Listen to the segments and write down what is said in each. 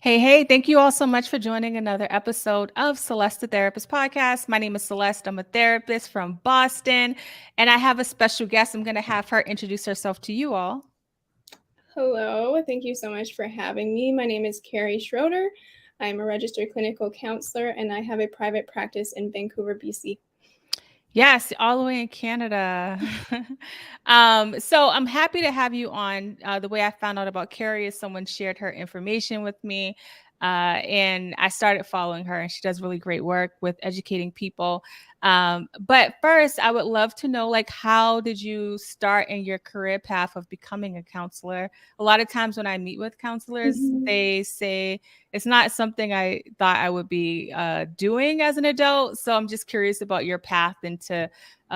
Hey, thank you all so much for joining another episode of Celeste the Therapist podcast. My name is Celeste. I'm a therapist from Boston, and I have a special guest. I'm going to have her introduce herself to you all. Hello, thank you so much for having me. My name is Kerry Schroeder. I'm a registered clinical counselor and I have a private practice in Vancouver, BC. Yes, all the way in Canada. So I'm happy to have you on. The way I found out about Carrie is someone shared her information with me. And I started following her, and she does really great work with educating people. But first, I would love to know, like, how did you start in your career path of becoming a counselor? A lot of times when I meet with counselors, they say it's not something I thought I would be doing as an adult. So I'm just curious about your path into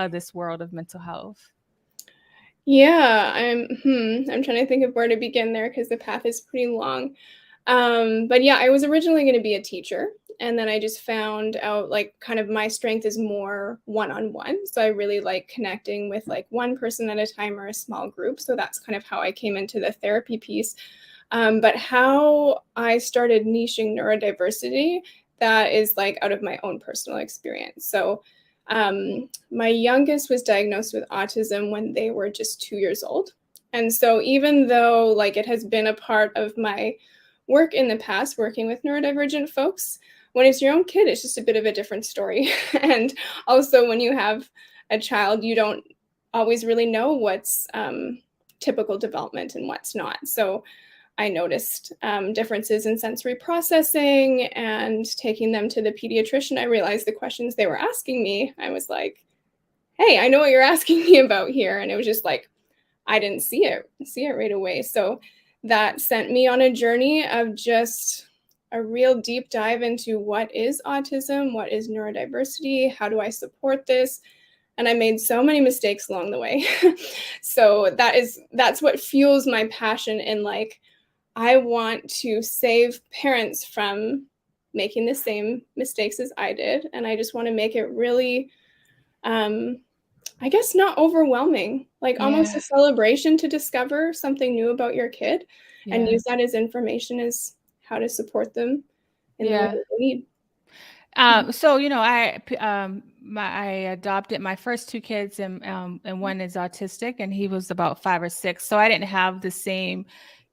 this world of mental health. Yeah, I'm trying to think of where to begin there because the path is pretty long. But yeah, I was originally going to be a teacher, and then I just found out like kind of my strength is more one-on-one. So I really like connecting with like one person at a time or a small group. So that's kind of how I came into the therapy piece. But how I started niching neurodiversity, that is like out of my own personal experience. So my youngest was diagnosed with autism when they were just 2 years old. And so even though like it has been a part of my work in the past, working with neurodivergent folks, when it's your own kid, it's just a bit of a different story. And also when you have a child, you don't always really know what's typical development and what's not. So I noticed differences in sensory processing, and taking them to the pediatrician, I realized the questions they were asking me, I was like, hey, I know what you're asking me about here. And it was just like, I didn't see it right away. So that sent me on a journey of just a real deep dive into what is autism, what is neurodiversity, how do I support this? And I made so many mistakes along the way. So that's what fuels my passion in like, I want to save parents from making the same mistakes as I did. And I just want to make it really, I guess, not overwhelming, like almost Yeah. a celebration to discover something new about your kid and Yeah. use that as information as how to support them in the way Yeah. that they need. So I adopted my first two kids, and one is autistic, and he was about 5 or 6. So I didn't have the same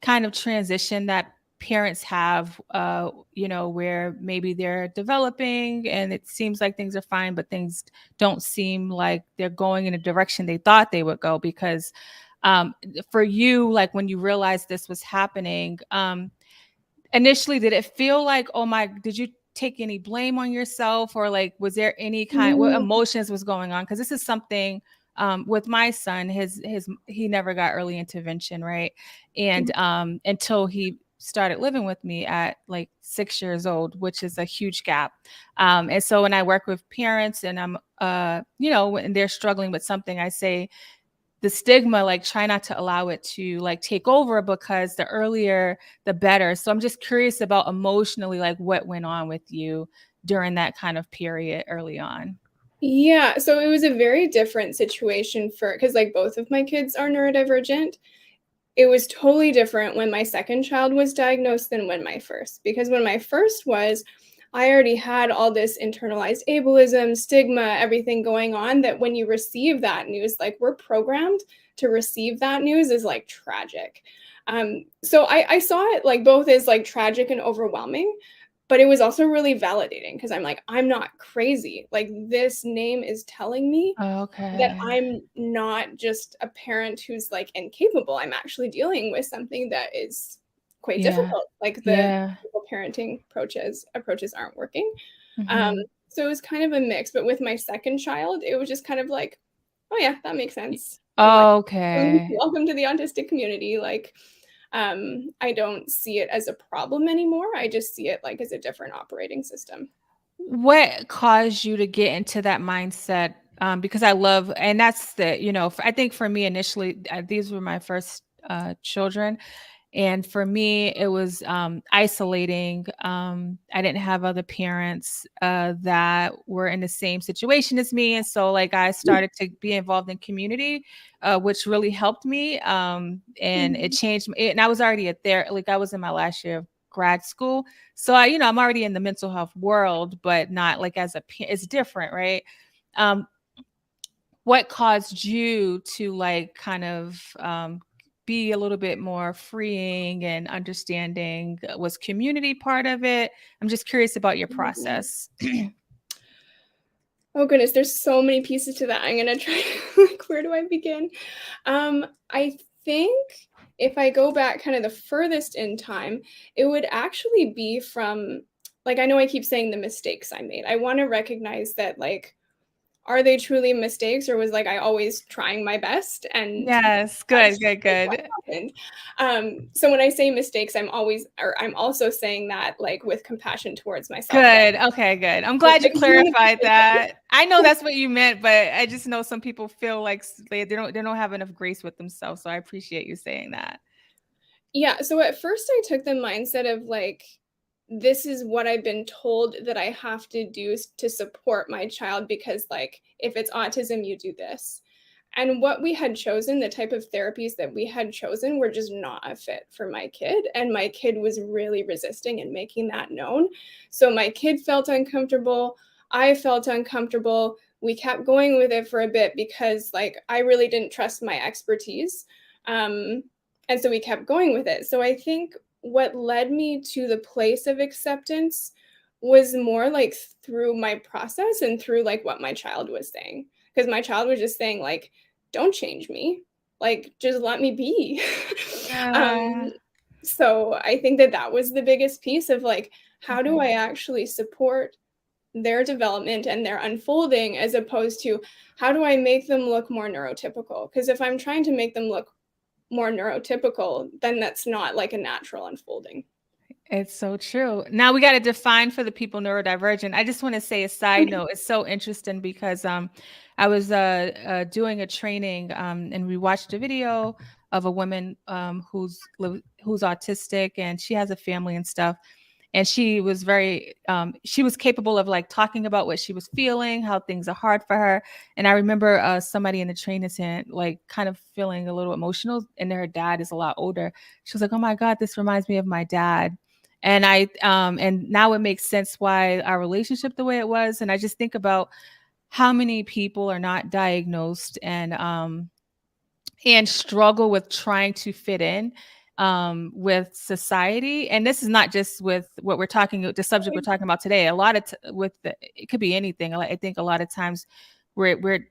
kind of transition that parents have, where maybe they're developing and it seems like things are fine, but things don't seem like they're going in a direction they thought they would go. Because for you, like when you realized this was happening, initially, did it feel like, oh my, did you take any blame on yourself, or like was there any kind, what Mm, emotions was going on? Because this is something with my son, his he never got early intervention, right? And until he started living with me at like 6 years old, which is a huge gap. And so when I work with parents and I'm when they're struggling with something, I say the stigma, like try not to allow it to like take over, because the earlier the better. So I'm just curious about emotionally, like what went on with you during that kind of period early on. Yeah, so it was a very different situation for because like both of my kids are neurodivergent. It was totally different when my second child was diagnosed than when my first, because when my first was, I already had all this internalized ableism, stigma, everything going on, that when you receive that news, like we're programmed to receive that news is like tragic. So I saw it like both as like tragic and overwhelming, but it was also really validating because I'm like, I'm not crazy. Like this name is telling me that Okay. I'm not just a parent who's like incapable. I'm actually dealing with something that is quite Yeah. difficult. Like the Yeah. parenting approaches aren't working. Um, Hmm. so it was kind of a mix. But with my second child, it was just kind of like, oh yeah, that makes sense. And like, Okay. welcome to the autistic community. Like, I don't see it as a problem anymore. I just see it like as a different operating system. What caused you to get into that mindset? Because I love, and that's I think for me initially, these were my first children. And for me, it was isolating. I didn't have other parents that were in the same situation as me. And so, like, I started to be involved in community, which really helped me. And it Mhm. changed me. And I was already like, I was in my last year of grad school. So I'm already in the mental health world, but not like as it's different, right? What caused you to like kind of be a little bit more freeing and understanding? Was community part of it? I'm just curious about your process. Oh goodness, there's so many pieces to that. I'm gonna try like where do I begin? I think if I go back kind of the furthest in time, it would actually be from like I know I keep saying the mistakes I made. I want to recognize that like are they truly mistakes or was like I always trying my best and Yes, that's good, good, like what good. happened. So when I say mistakes, I'm also saying that like with compassion towards myself that Good. Okay, good. I'm like, glad you because you want to clarified that. I know that's what you meant, but I just know some people feel like they don't have enough grace with themselves. So I appreciate you saying that. yeah, so at first I took the mindset of like, this is what I've been told that I have to do to support my child because, like, if it's autism, you do this. And what we had chosen, the type of therapies that we had chosen, were just not a fit for my kid. And my kid was really resisting and making that known. So my kid felt uncomfortable. I felt uncomfortable. We kept going with it for a bit because, like, I really didn't trust my expertise. Um, and so we kept going with it. So I think what led me to the place of acceptance was more like through my process and through like what my child was saying. Because my child was just saying, like, don't change me, like, just let me be. Yeah. So I think that that was the biggest piece of like, how do I Okay. actually support their development and their unfolding as opposed to how do I make them look more neurotypical? Because if I'm trying to make them look more neurotypical, then that's not like a natural unfolding. It's so true. Now we got to define for the people neurodivergent. I just want to say a side note. It's so interesting because I was doing a training and we watched a video of a woman who's autistic and she has a family and stuff. And she was she was capable of like talking about what she was feeling, how things are hard for her. And I remember somebody in the training saying, like, kind of feeling a little emotional. And her dad is a lot older. She was like, "Oh my God, this reminds me of my dad." And and now it makes sense why our relationship the way it was. And I just think about how many people are not diagnosed and struggle with trying to fit in with society. And this is not just with what we're talking, the subject we're talking about today. A lot of it could be anything. I think a lot of times we're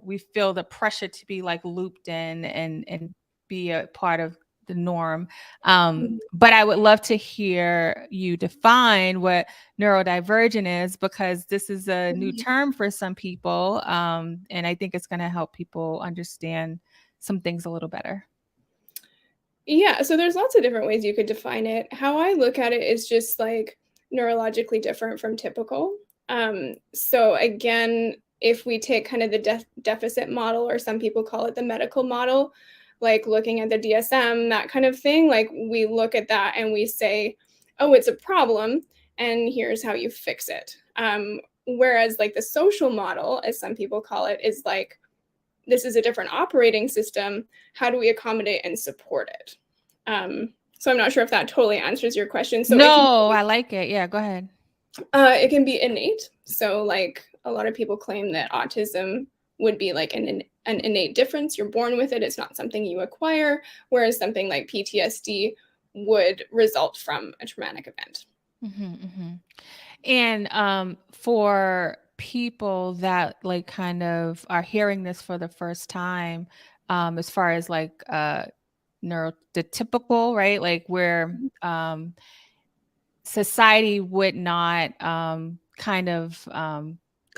we feel the pressure to be like looped in and be a part of the norm. But I would love to hear you define what neurodivergent is, because this is a new term for some people. And I think it's going to help people understand some things a little better. Yeah, so there's lots of different ways you could define it. How I look at it is just like neurologically different from typical. So again, if we take kind of the deficit model, or some people call it the medical model, like looking at the DSM, that kind of thing, like we look at that and we say, oh, it's a problem, and here's how you fix it. Whereas like the social model, as some people call it, is like this is a different operating system. How do we accommodate and support it? So I'm not sure if that totally answers your question. So No, I like it. Yeah, go ahead. it can be innate. So like a lot of people claim that autism would be like an innate difference. You're born with it. It's not something you acquire. Whereas something like PTSD would result from a traumatic event. And for people that like kind of are hearing this for the first time, as far as like the typical, right? Like where society would not kind of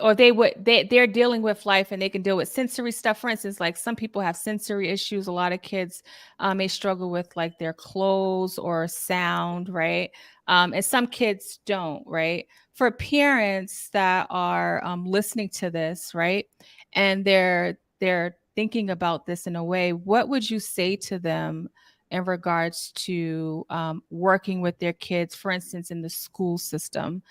or they're dealing with life and they can deal with sensory stuff. For instance, like some people have sensory issues. A lot of kids may struggle with like their clothes or sound, right? And some kids don't, right? For parents that are listening to this, right, and they're thinking about this in a way, what would you say to them in regards to working with their kids, for instance, in the school system?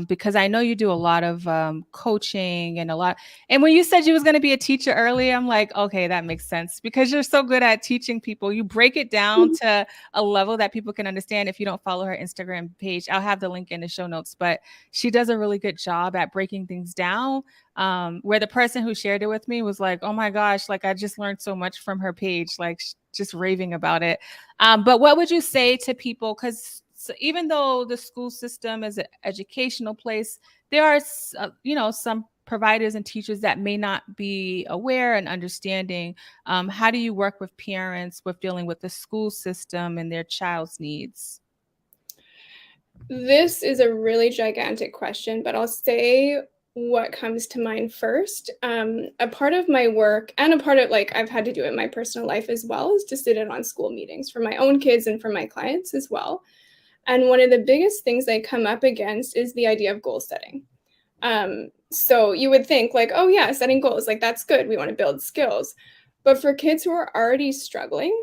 Because I know you do a lot of coaching and a lot. And when you said you was going to be a teacher earlier, I'm like, okay, that makes sense because you're so good at teaching people. You break it down to a level that people can understand. If you don't follow her Instagram page, I'll have the link in the show notes, but she does a really good job at breaking things down. Where the person who shared it with me was like, oh my gosh, like I just learned so much from her page, like just raving about it. But what would you say to people? Because even though the school system is an educational place, there are, some providers and teachers that may not be aware and understanding. How do you work with parents with dealing with the school system and their child's needs? This is a really gigantic question, but I'll say what comes to mind first. A part of my work and a part of like I've had to do it in my personal life as well is to sit in on school meetings for my own kids and for my clients as well. And one of the biggest things I come up against is the idea of goal setting. So you would think like, oh yeah, setting goals, like that's good. We want to build skills. But for kids who are already struggling,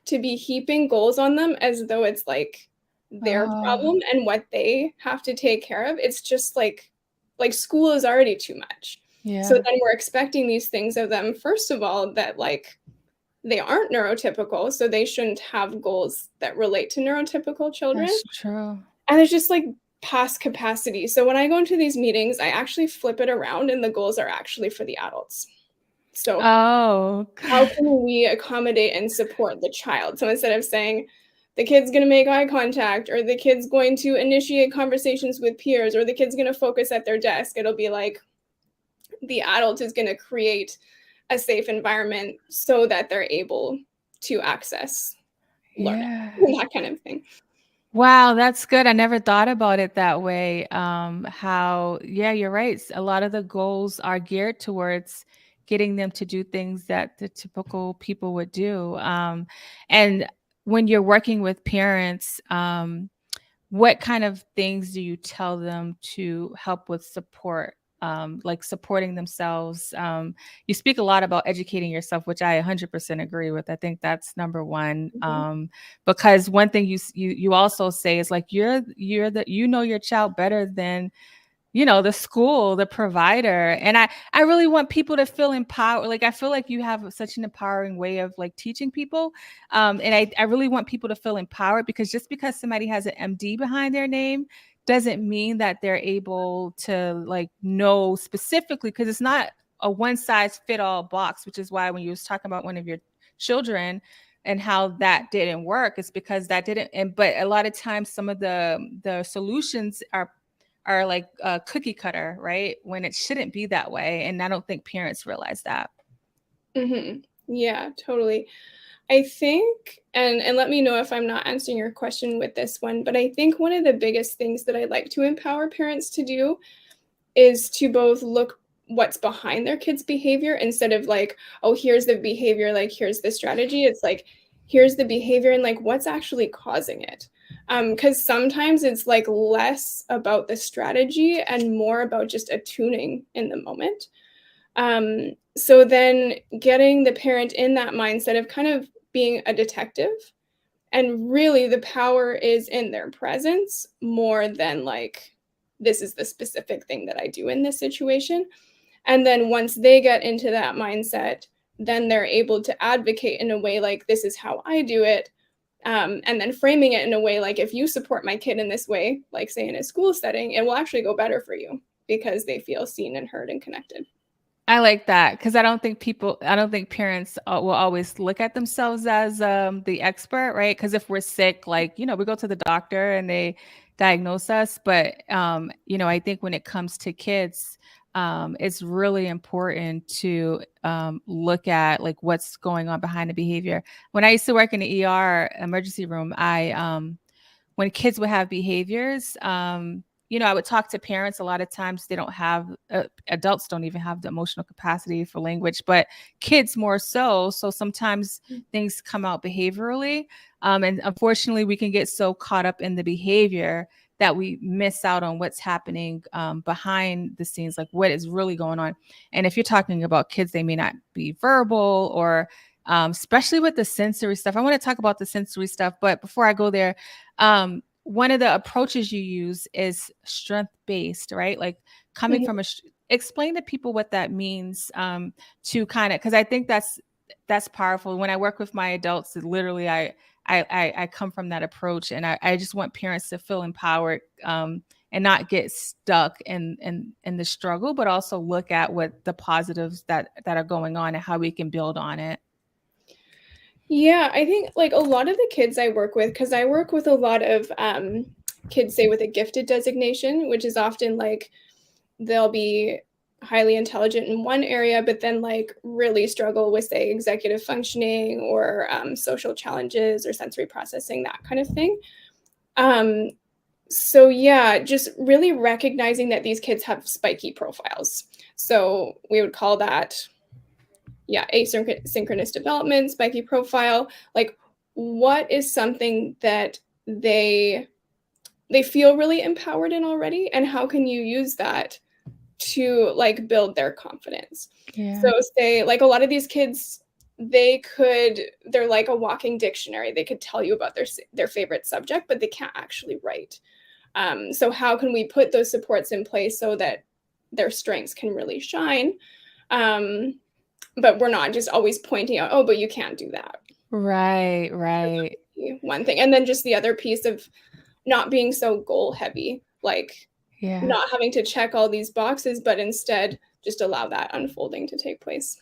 to be heaping goals on them as though it's like their problem and what they have to take care of, it's just like school is already too much. So then we're expecting these things of them, first of all, that like they aren't neurotypical, so they shouldn't have goals that relate to neurotypical children. That's true. And it's just like past capacity. So when I go into these meetings, I actually flip it around and the goals are actually for the adults. So how can we accommodate and support the child? So instead of saying the kid's going to make eye contact, or the kid's going to initiate conversations with peers, or the kid's going to focus at their desk, it'll be like the adult is going to create a safe environment so that they're able to access learning, that kind of thing. Wow, that's good. I never thought about it that way. You're right. A lot of the goals are geared towards getting them to do things that the typical people would do. And when you're working with parents, what kind of things do you tell them to help with support? Like supporting themselves. You speak a lot about educating yourself, which I 100% agree with. I think that's number one. Because one thing you also say is like you're your child better than the school, the provider. And I really want people to feel empowered. Like, I feel like you have such an empowering way of like teaching people. And I really want people to feel empowered, because just because somebody has an MD behind their name doesn't mean that they're able to like know specifically, because it's not a one size fit all box, which is why when you was talking about one of your children and how that didn't work, it's because that didn't. But a lot of times some of the solutions are like a cookie cutter, right? When it shouldn't be that way. And I don't think parents realize that. Yeah, totally. I think, and let me know if I'm not answering your question with this one, but I think one of the biggest things that I like to empower parents to do is to both look what's behind their kids' behavior instead of like, oh, here's the behavior, like here's the strategy. It's like, here's the behavior and like what's actually causing it. Because sometimes it's like less about the strategy and more about just attuning in the moment. So then getting the parent in that mindset of kind of being a detective, and really the power is in their presence more than like, this is the specific thing that I do in this situation. And then once they get into that mindset, then they're able to advocate in a way like, this is how I do it. And then framing it in a way like, if you support my kid in this way, like say in a school setting, it will actually go better for you because they feel seen and heard and connected. I like that, because I don't think parents will always look at themselves as the expert, right? Because if we're sick, like, we go to the doctor and they diagnose us. But, I think when it comes to kids, it's really important to look at like what's going on behind the behavior. When I used to work in the ER emergency room, when kids would have behaviors, I would talk to parents. A lot of times they don't have, adults don't even have the emotional capacity for language, but kids more so. So sometimes things come out behaviorally. And unfortunately, we can get so caught up in the behavior that we miss out on what's happening behind the scenes, like what is really going on. And if you're talking about kids, they may not be verbal, or especially with the sensory stuff. I want to talk about the sensory stuff, but before I go there, one of the approaches you use is strength-based, right? Like coming Mhm. from explain to people what that means, to kind of, because I think that's powerful. When I work with my adults, literally I come from that approach, and I just want parents to feel empowered, and not get stuck in the struggle, but also look at what the positives that are going on and how we can build on it. Yeah, I think, like, a lot of the kids I work with, because I work with a lot of, kids, say, with a gifted designation, which is often, like, they'll be highly intelligent in one area, but then, like, really struggle with, say, executive functioning or, social challenges or sensory processing, that kind of thing. Um, so, yeah, just really recognizing that these kids have spiky profiles. So, we would call that, yeah, asynchronous development, spiky profile. Like, what is something that they feel really empowered in already, and how can you use that to, like, build their confidence? So, Yeah. say, like, a lot of these kids, they're like a walking dictionary. They could tell you about their favorite subject, but they can't actually write. So how can we put those supports in place so that their strengths can really shine? Um, but we're not just always pointing out, "Oh, but you can't do that." Right, right. One thing, and then just the other piece of not being so goal heavy, like, Yeah. not having to check all these boxes, but instead just allow that unfolding to take place.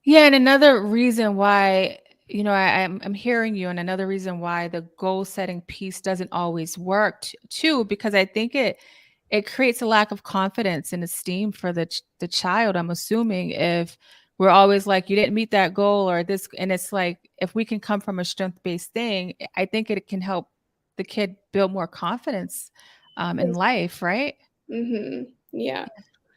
Yeah, and another reason why, I'm hearing you, and another reason why the goal setting piece doesn't always work too, because I think it creates a lack of confidence and esteem for the child. I'm assuming if we're always like, you didn't meet that goal or this, and it's like if we can come from a strength based thing, I think it can help the kid build more confidence, in life, right? Mhm. Yeah.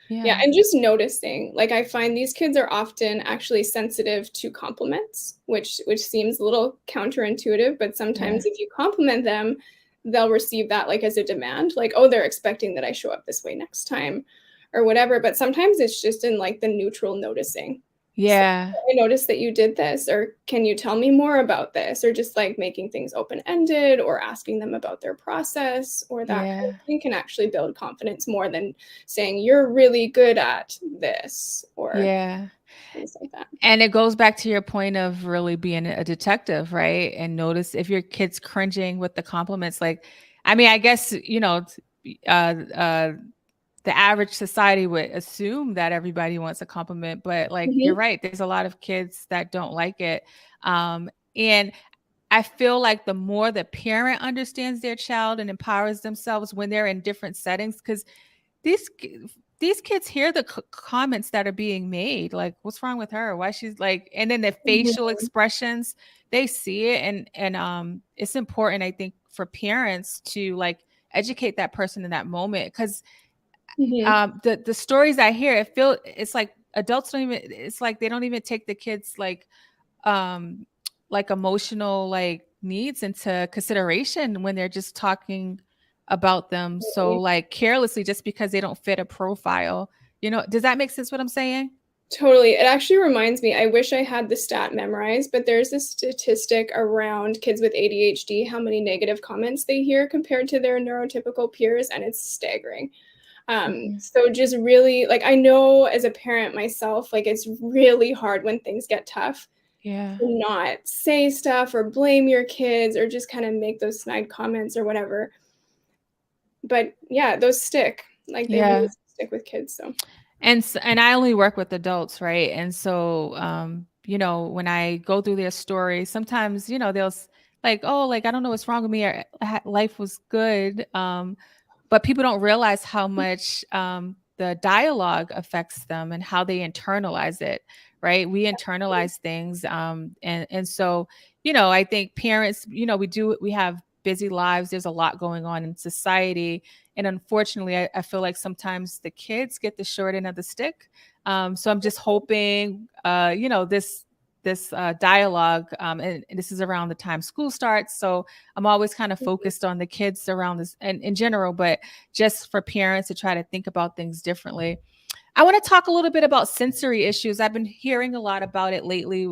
Yeah, Yeah, and just noticing, like, I find these kids are often actually sensitive to compliments, which seems a little counterintuitive, but yeah, sometimes if you compliment them, they'll receive that, like, as a demand, like, "Oh, they're expecting that I show up this way next time," or whatever, but sometimes it's just in, like, the neutral noticing. So, yeah, "I noticed that you did this," or, "Can you tell me more about this?" Or just, like, making things open-ended or asking them about their process or that kind yeah, of thing can actually build confidence more than saying, "You're really good at this," or yeah. things like that. And it goes back to your point of really being a detective, right? And notice if your kid's cringing with the compliments. Like, I mean, I guess, the average society would assume that everybody wants a compliment, but like you're Mhm, right, there's a lot of kids that don't like it. And I feel like the more the parent understands their child and empowers themselves when they're in different settings, because these ki these kids hear the comments that are being made, like, "What's wrong with her? Why she's like," and then the facial mhm, expressions, they see it, and it's important, I think, for parents to, like, educate that person in that moment, 'cause, mhm. the stories I hear, it's like adults don't even it's like they don't even take the kids, um, emotional, needs into consideration when they're just talking about them so, carelessly just because they don't fit a profile. Does that make sense what I'm saying? Totally. It actually reminds me, I wish I had the stat memorized, but there's this statistic around kids with ADHD, how many negative comments they hear compared to their neurotypical peers, and it's staggering. Mhm. So just really, like, I know as a parent myself, like, it's really hard when things get tough Yeah. to not say stuff or blame your kids or just kind of make those snide comments or whatever. But yeah, those stick. Like, they really Yeah. stick with kids, so. And I only work with adults, right? And so, when I go through their story, sometimes, they'll like, "Oh, like, I don't know what's wrong with me," or "Life was good." But people don't realize how much, the dialogue affects them and how they internalize it, right? We internalize things, and so, I think parents, we have busy lives. There's a lot going on in society, and unfortunately, I feel like sometimes the kids get the short end of the stick. So I'm just hoping, this dialogue, and this is around the time school starts. So I'm always kind of focused on the kids around this and in general, but just for parents to try to think about things differently. I want to talk a little bit about sensory issues. I've been hearing a lot about it lately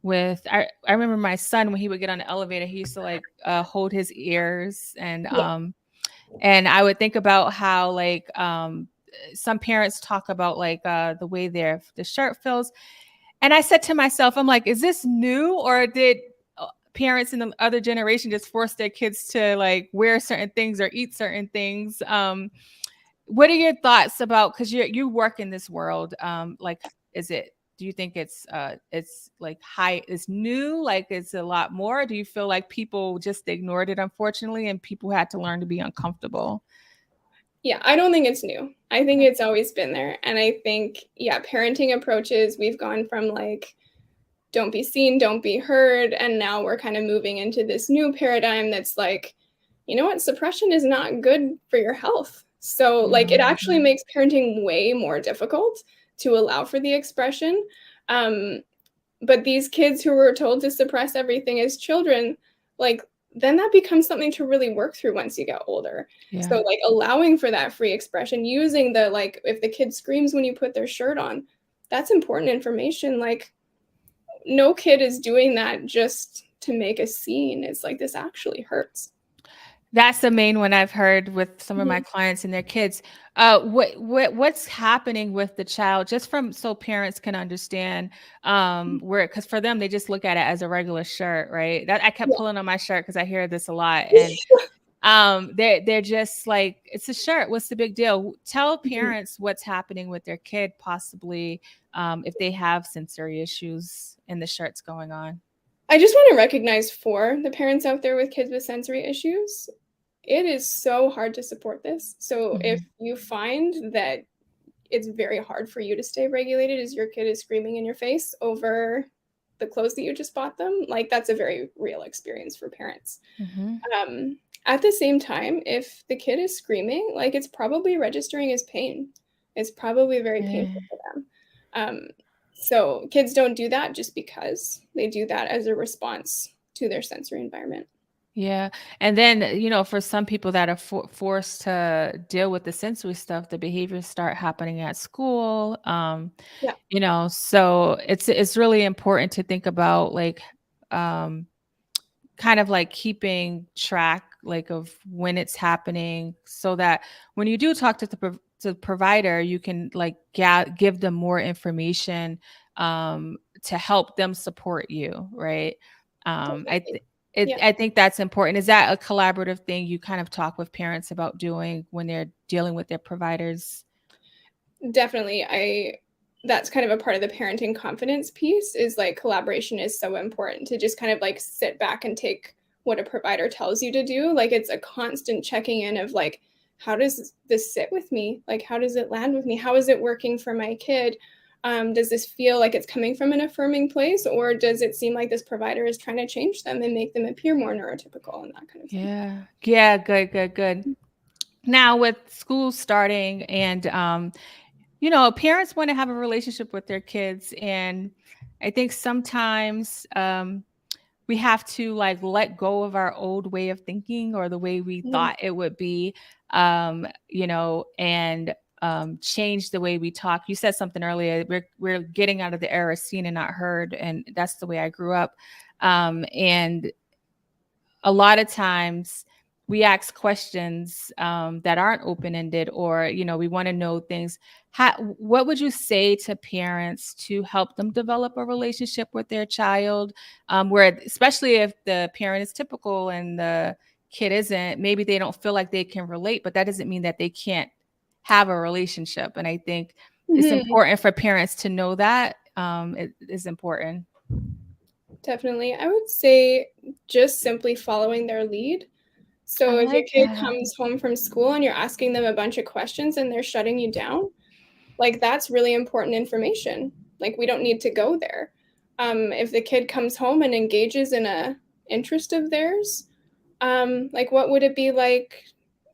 I remember my son, when he would get on the elevator, he used to like hold his ears, Yeah. and I would think about how like some parents talk about like the way the shirt feels. And I said to myself, I'm like, is this new, or did parents in the other generation just force their kids to like wear certain things or eat certain things? What are your thoughts about, because you work in this world, like, do you think it's like it's new, like it's a lot more? Do you feel like people just ignored it, unfortunately, and people had to learn to be uncomfortable? Yeah, I don't think it's new. I think it's always been there. And I think, yeah, parenting approaches, we've gone from like, don't be seen, don't be heard. And now we're kind of moving into this new paradigm that's like, you know what, suppression is not good for your health. So, like, it actually Mhm. makes parenting way more difficult to allow for the expression. Um, but these kids who were told to suppress everything as children, like, then that becomes something to really work through once you get older. So, Yeah. like, allowing for that free expression, using the, like, if the kid screams when you put their shirt on, that's important information. Like, no kid is doing that just to make a scene. It's like, this actually hurts. That's the main one I've heard with some of my Mhm. clients and their kids. What's happening with the child, just from so parents can understand, where, because for them they just look at it as a regular shirt, right? That I kept Yeah. pulling on my shirt because I hear this a lot, and they're just like, it's a shirt. What's the big deal? Tell Mhm. parents what's happening with their kid, possibly, if they have sensory issues and the shirt's going on. I just want to recognize for the parents out there with kids with sensory issues, it is so hard to support this. So if Mhm. you find that it's very hard for you to stay regulated as your kid is screaming in your face over the clothes that you just bought them, like, that's a very real experience for parents. Mhm. At the same time, if the kid is screaming, like, it's probably registering as pain. It's probably very Yeah. painful for them. Um, so kids don't do that just because. They do that as a response to their sensory environment. Yeah. And then, for some people that are forced to deal with the sensory stuff, the behaviors start happening at school. Yeah. So it's really important to think about like, um, kind of like keeping track like of when it's happening, so that when you do talk to the provider, you can like give them more information, to help them support you, right? I Definitely. th- it, Yeah. I think that's important. Is that a collaborative thing you kind of talk with parents about doing when they're dealing with their providers? Definitely. I That's kind of a part of the parenting confidence piece, is like collaboration is so important to just kind of like sit back and take what a provider tells you to do. Like, it's a constant checking in of like, how does this sit with me? Like, how does it land with me? How is it working for my kid? Does this feel like it's coming from an affirming place, or does it seem like this provider is trying to change them and make them appear more neurotypical and that kind of thing? Yeah. Yeah. Good. Good. Good. Now with school starting, and parents want to have a relationship with their kids, and I think sometimes we have to like let go of our old way of thinking, or the way we Mhm. thought it would be, and change the way we talk. You said something earlier. We're getting out of the era seen and not heard, and that's the way I grew up. And a lot of times we ask questions, that aren't open-ended, or we want to know things. What would you say to parents to help them develop a relationship with their child, where, especially if the parent is typical and the kid isn't, maybe they don't feel like they can relate, but that doesn't mean that they can't have a relationship. And I think it's Mhm. important for parents to know that, it is important. Definitely. I would say just simply following their lead. I So if your like kid that. comes home from school and you're asking them a bunch of questions and they're shutting you down, like, that's really important information. Like, we don't need to go there. If the kid comes home and engages in a interest of theirs, like, what would it be like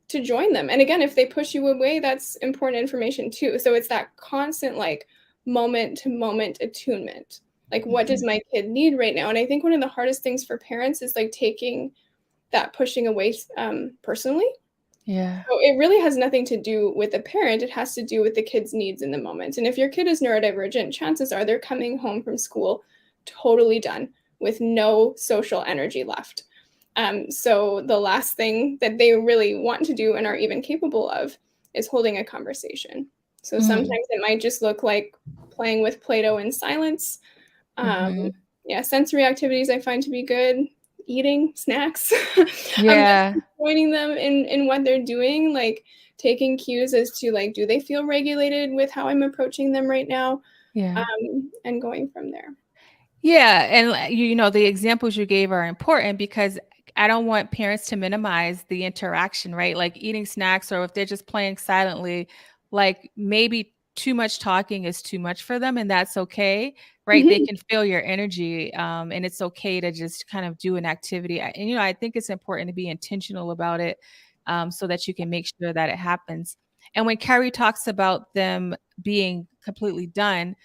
to join them? And again, if they push you away, that's important information too. So it's that constant like moment to moment attunement. Like, what does Mhm. my kid need right now? And I think one of the hardest things for parents is like taking that pushing away personally. Yeah. So it really has nothing to do with the parent, it has to do with the kid's needs in the moment, and if your kid is neurodivergent, chances are they're coming home from school totally done with no social energy left. So the last thing that they really want to do and are even capable of is holding a conversation. So sometimes Mm. it might just look like playing with Play-Doh in silence. Um, Mhm. yeah, sensory activities I find to be good. Eating snacks. Just Yeah. joining them in what they're doing, like taking cues as to like, do they feel regulated with how I'm approaching them right now? Yeah. And going from there. Yeah, and the examples you gave are important because I don't want parents to minimize the interaction, right? Like eating snacks or if they're just playing silently, like maybe too much talking is too much for them and that's okay, right? They Mhm. can feel your energy and it's okay to just kind of do an activity. And I think it's important to be intentional about it so that you can make sure that it happens. And when Kerry talks about them being completely done,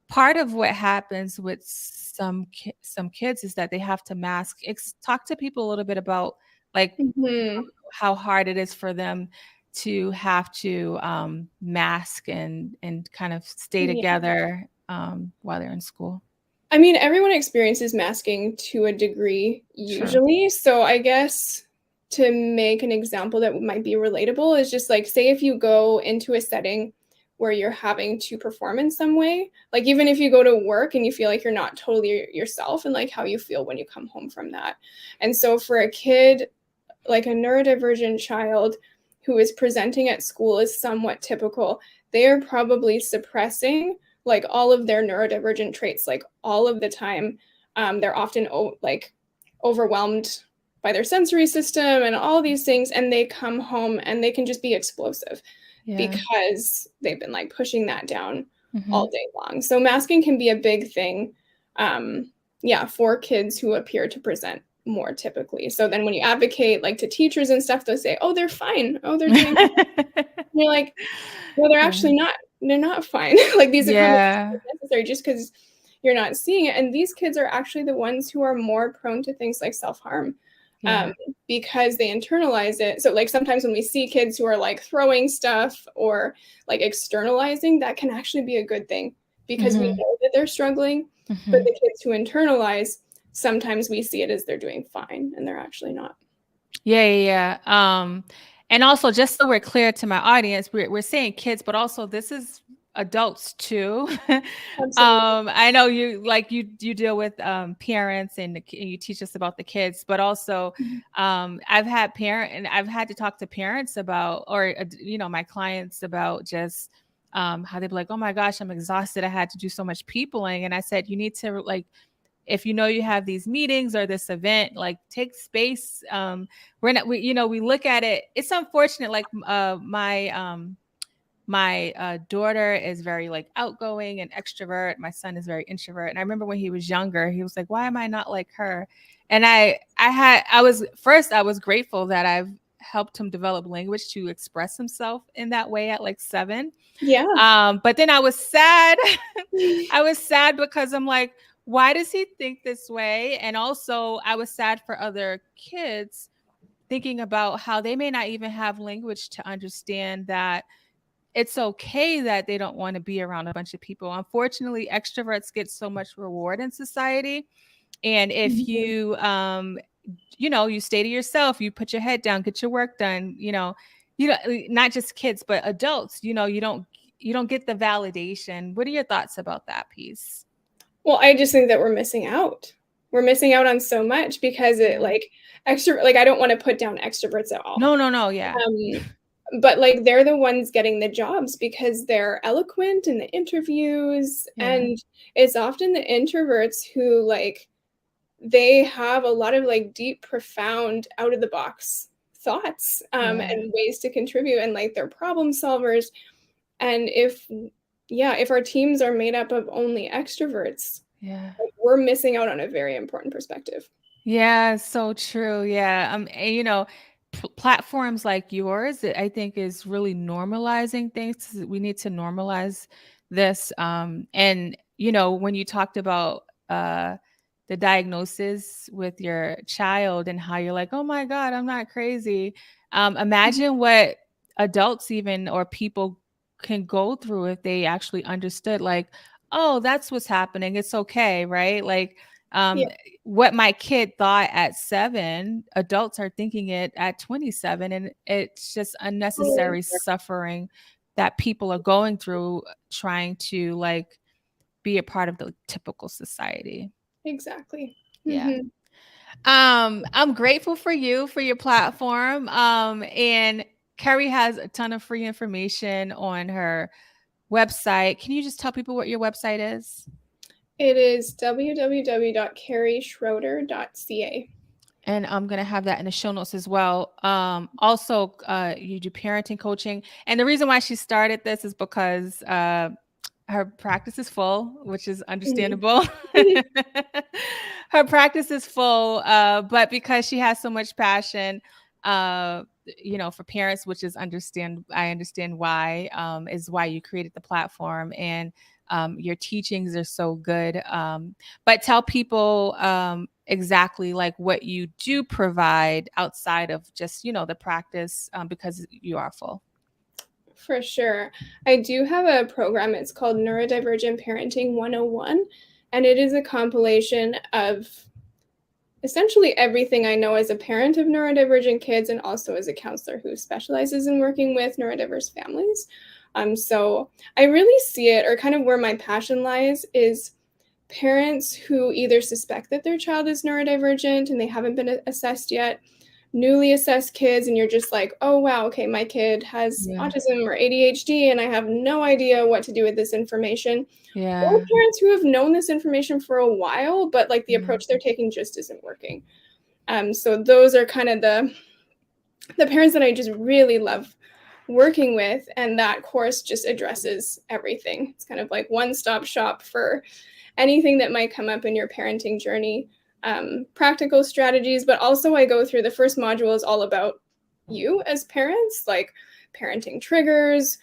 part of what happens with some kids is that they have to mask. Talk to people a little bit about like Mhm. how hard it is for them to have to mask and kind of stay Yeah. together while they're in school. I mean, everyone experiences masking to a degree True. usually. So I guess to make an example that might be relatable is just like, say if you go into a setting where you're having to perform in some way, like even if you go to work and you feel like you're not totally yourself and like how you feel when you come home from that. And so for a kid, like a neurodivergent child who is presenting at school is somewhat typical, they are probably suppressing like all of their neurodivergent traits like all of the time. They're often like overwhelmed by their sensory system and all these things, and they come home and they can just be explosive Yeah. because they've been like pushing that down Hmm. all day long. So masking can be a big thing, yeah, for kids who appear to present more typically. So then when you advocate like to teachers and stuff, they'll say, "Oh, they're fine. Oh, they're doing." And you're like, "No, they're Yeah. actually not. They're not fine." Like these accommodations Yeah. are necessary just because you're not seeing it. And these kids are actually the ones who are more prone to things like self-harm. Yeah. Um, because they internalize it. So like sometimes when we see kids who are like throwing stuff or like externalizing, that can actually be a good thing because we Hmm. know that they're struggling. But Hmm. the kids who internalize, sometimes we see it as they're doing fine and they're actually not. Yeah, yeah, yeah. And also, just so we're clear to my audience, we're saying kids, but also this is adults too. Absolutely. I know you deal with parents and you teach us about the kids, but also Mhm. I've had to talk to parents about, or my clients about just how they'd be like, oh my gosh, I'm exhausted. I had to do so much peopling, and I said you need to like if you know you have these meetings or this event, like take space. We're not, we look at it. It's unfortunate. Like my daughter is very like outgoing and extrovert. My son is very introvert. And I remember when he was younger, he was like, "Why am I not like her?" And I was grateful that I've helped him develop language to express himself in that way at like 7. Yeah. But then I was sad. I was sad because I'm like, why does he think this way? And also, I was sad for other kids thinking about how they may not even have language to understand that it's okay that they don't want to be around a bunch of people. Unfortunately, extroverts get so much reward in society. And if Mhm. you stay to yourself, you put your head down, get your work done, not just kids, but adults, you don't get the validation. What are your thoughts about that piece? Well, I just think that we're missing out. We're missing out on so much because it Yeah. like like I don't want to put down extroverts at all. No, no, no. Yeah. But like they're the ones getting the jobs because they're eloquent in the interviews, Yeah. and it's often the introverts who like they have a lot of like deep, profound, out of the box thoughts, Yeah. and ways to contribute, and like they're problem solvers. And if our teams are made up of only extroverts, Yeah. like, we're missing out on a very important perspective. Yeah, so true. Yeah. And, platforms like yours, I think is really normalizing things. We need to normalize this. And, when you talked about the diagnosis with your child and how you're like, oh my God, I'm not crazy. Imagine what adults even or people can go through if they actually understood, like, oh, that's what's happening. It's okay, right? Like, Yeah. um, what my kid thought at 7, adults are thinking it at 27, and it's just Totally. unnecessary suffering that people are going through trying to like be a part of the typical society. Exactly. Yeah. Mhm. I'm grateful for you for your platform. And Kerry has a ton of free information on her website. Can you just tell people what your website is? It is www.kerryschroeder.ca. And I'm gonna have that in the show notes as well. Also, you do parenting coaching, and the reason why she started this is because her practice is full, which is Mhm. understandable. Her practice is full, but because she has so much passion, for parents, which is I understand why, is why you created the platform, and your teachings are so good. But tell people exactly like what you do provide outside of just, the practice, because you are full. For sure. I do have a program, it's called Neurodivergent Parenting 101, and it is a compilation of essentially everything I know as a parent of neurodivergent kids and also as a counselor who specializes in working with neurodiverse families. So I really see it, or kind of where my passion lies, is parents who either suspect that their child is neurodivergent and they haven't been assessed yet, newly assessed kids, and you're just like, oh, wow, okay, my kid has Yeah. autism or ADHD, and I have no idea what to do with this information. Or Yeah. parents who have known this information for a while, but like the Yeah. approach they're taking just isn't working. So those are kind of the parents that I just really love working with, and that course just addresses everything. It's kind of like one-stop shop for anything that might come up in your parenting journey, practical strategies, but also I go through the first module is all about you as parents, like parenting triggers,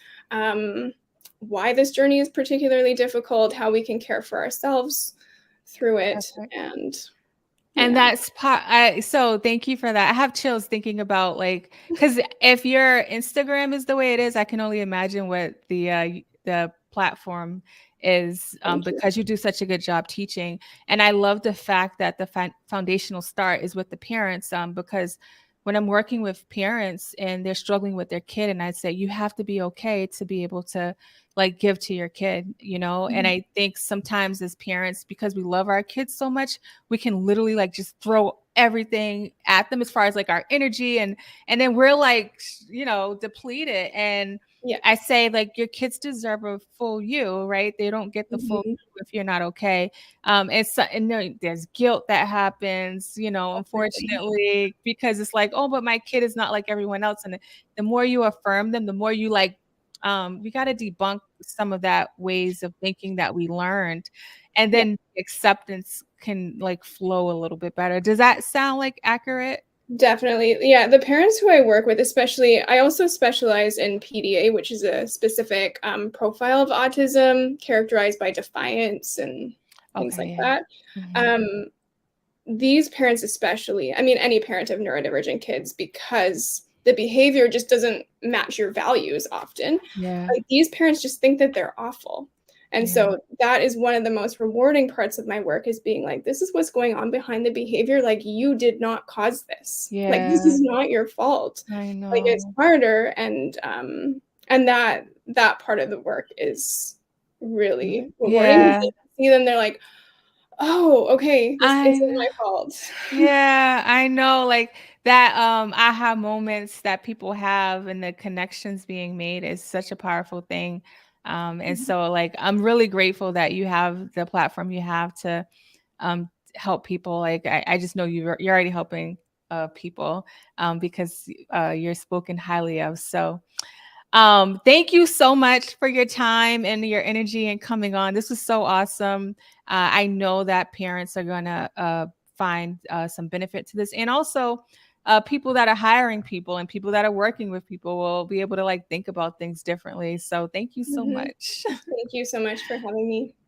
why this journey is particularly difficult, how we can care for ourselves through it, Perfect. and And yeah. that's so thank you for that. I have chills thinking about like, because if your Instagram is the way it is, I can only imagine what the platform is, Thank you. because you do such a good job teaching. And I love the fact that the foundational start is with the parents, because when I'm working with parents and they're struggling with their kid, and I'd say you have to be okay to be able to like give to your kid, and Mhm. I think sometimes as parents, because we love our kids so much, we can literally like just throw everything at them as far as like our energy, and then we're like, depleted. And Yeah. I say like your kids deserve a full you, right? They don't get the full Mhm. you if you're not okay. There's guilt that happens, Definitely. unfortunately, because it's like, oh, but my kid is not like everyone else. And the more you affirm them, the more you like, we got to debunk some of that ways of thinking that we learned, and Yeah. then acceptance can like flow a little bit better. Does that sound like accurate? Definitely. Yeah, the parents who I work with, especially, I also specialize in PDA, which is a specific profile of autism characterized by defiance and things Okay, like yeah. that. Mhm. Um, these parents, especially, I mean, any parent of neurodivergent kids, because the behavior just doesn't match your values often. Yeah, Like these parents just think that they're awful. And yeah, so that is one of the most rewarding parts of my work is being like, this is what's going on behind the behavior. Like you did not cause this. Like this yeah. is not your fault. I Like it's know. harder, and that part of the work is really rewarding because Yeah, they see them, they're like, oh, okay, this isn't I my fault. yeah, I know, like, that, aha moments that people have and the connections being made is such a powerful thing, and so, like, I'm really grateful that you have the platform you have to, help people. Like, I just know you're already helping, people, because, you're spoken highly of. So, thank you so much for your time and your energy and coming on. This was so awesome. I know that parents are gonna find some benefit to this, and also people that are hiring people and people that are working with people will be able to like think about things differently. So thank you so Mhm. much. Thank you so much for having me.